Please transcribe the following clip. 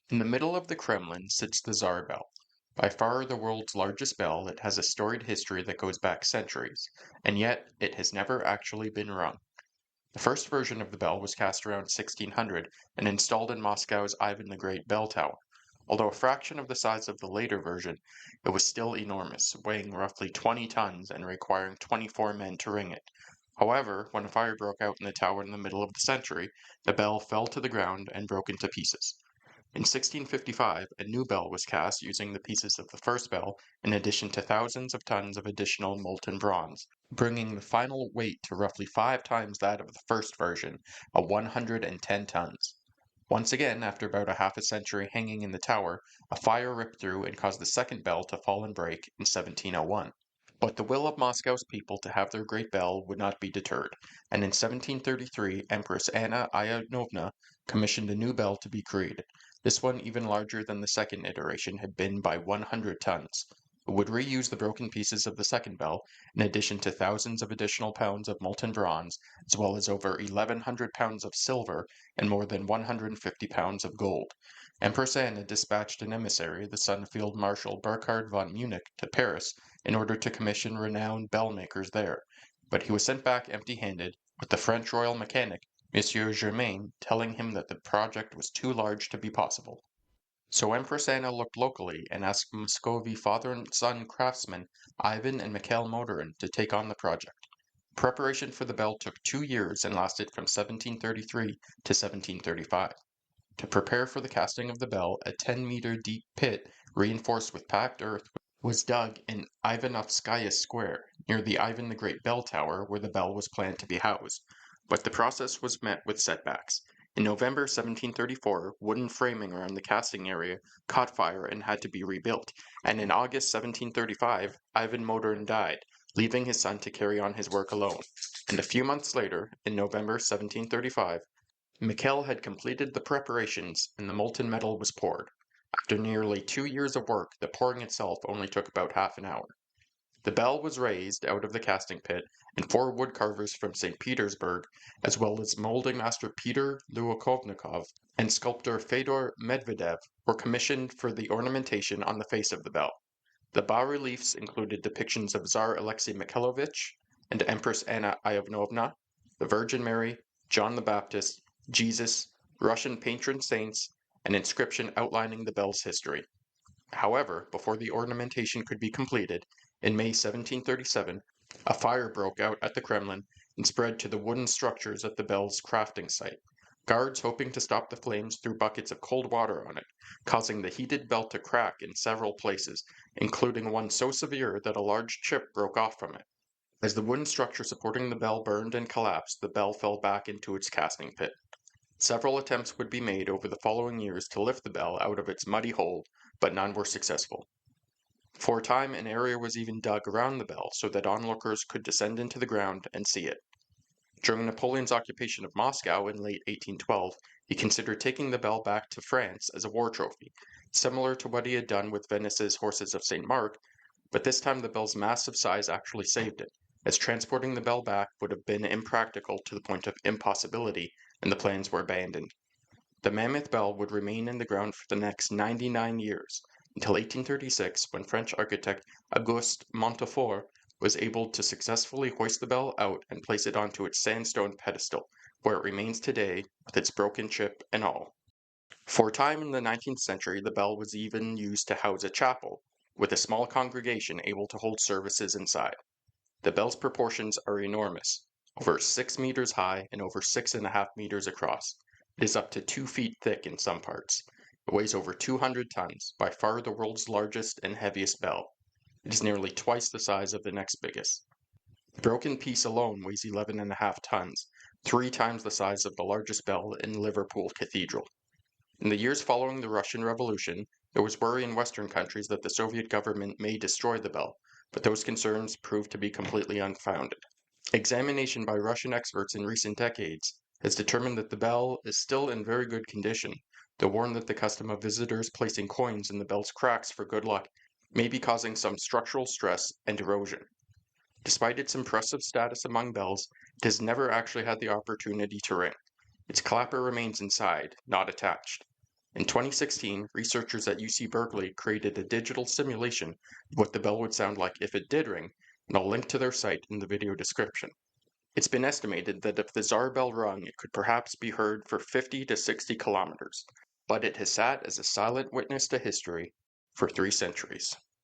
In the middle of the Kremlin sits the Tsar Bell. By far the world's largest bell, it has a storied history that goes back centuries, and yet it has never actually been rung. The first version of the bell was cast around 1600 and installed in Moscow's Ivan the Great bell tower. Although a fraction of the size of the later version, it was still enormous, weighing roughly 20 tons and requiring 24 men to ring it. However, when a fire broke out in the tower in the middle of the century, the bell fell to the ground and broke into pieces. In 1655, a new bell was cast using the pieces of the first bell in addition to thousands of tons of additional molten bronze, bringing the final weight to roughly 5 times that of the first version, at 110 tons. Once again, after about a half a century hanging in the tower, a fire ripped through and caused the second bell to fall and break in 1701. But the will of Moscow's people to have their great bell would not be deterred, and in 1733 Empress Anna Ivanovna commissioned a new bell to be created. This one, even larger than the second iteration had been by 100 tons. It would reuse the broken pieces of the second bell, in addition to thousands of additional pounds of molten bronze, as well as over 1,100 pounds of silver and more than 150 pounds of gold. Empress Anna dispatched an emissary, the son of Field Marshal Burkhard von Munich, to Paris in order to commission renowned bell makers there, but he was sent back empty-handed, with the French royal mechanic, Monsieur Germain, telling him that the project was too large to be possible. So Empress Anna looked locally and asked Muscovy father and son craftsmen Ivan and Mikhail Motorin to take on the project. Preparation for the bell took 2 years and lasted from 1733 to 1735. To prepare for the casting of the bell, a 10-meter deep pit, reinforced with packed earth, was dug in Ivanovskaya Square, near the Ivan the Great bell tower where the bell was planned to be housed. But the process was met with setbacks. In November 1734, wooden framing around the casting area caught fire and had to be rebuilt, and in August 1735, Ivan Motorin died, leaving his son to carry on his work alone. And a few months later, in November 1735, Mikhail had completed the preparations and the molten metal was poured. After nearly 2 years of work, the pouring itself only took about half an hour. The bell was raised out of the casting pit, and 4 woodcarvers from St. Petersburg, as well as molding master Peter Luokovnikov and sculptor Fedor Medvedev, were commissioned for the ornamentation on the face of the bell. The bas-reliefs included depictions of Tsar Alexei Mikhailovich and Empress Anna Ivanovna, the Virgin Mary, John the Baptist, Jesus, Russian patron saints, an inscription outlining the bell's history. However, before the ornamentation could be completed, in May 1737, a fire broke out at the Kremlin and spread to the wooden structures at the bell's crafting site. Guards hoping to stop the flames threw buckets of cold water on it, causing the heated bell to crack in several places, including one so severe that a large chip broke off from it. As the wooden structure supporting the bell burned and collapsed, the bell fell back into its casting pit. Several attempts would be made over the following years to lift the bell out of its muddy hole, but none were successful. For a time, an area was even dug around the bell so that onlookers could descend into the ground and see it. During Napoleon's occupation of Moscow in late 1812, he considered taking the bell back to France as a war trophy, similar to what he had done with Venice's Horses of St. Mark, but this time the bell's massive size actually saved it, as transporting the bell back would have been impractical to the point of impossibility, and the plans were abandoned. The mammoth bell would remain in the ground for the next 99 years, until 1836, when French architect Auguste Montefort was able to successfully hoist the bell out and place it onto its sandstone pedestal, where it remains today with its broken chip and all. For a time in the 19th century, the bell was even used to house a chapel, with a small congregation able to hold services inside. The bell's proportions are enormous, over 6 meters high and over 6.5 meters across. It is up to 2 feet thick in some parts. It weighs over 200 tons, by far the world's largest and heaviest bell. It is nearly twice the size of the next biggest. The broken piece alone weighs 11.5 tons, 3 times the size of the largest bell in Liverpool Cathedral. In the years following the Russian Revolution, there was worry in Western countries that the Soviet government may destroy the bell, but those concerns proved to be completely unfounded. Examination by Russian experts in recent decades has determined that the bell is still in very good condition, though warned that the custom of visitors placing coins in the bell's cracks for good luck may be causing some structural stress and erosion. Despite its impressive status among bells, it has never actually had the opportunity to ring. Its clapper remains inside, not attached. In 2016, researchers at UC Berkeley created a digital simulation of what the bell would sound like if it did ring, and I'll link to their site in the video description. It's been estimated that if the Tsar Bell rung, it could perhaps be heard for 50 to 60 kilometers, but it has sat as a silent witness to history for 3 centuries.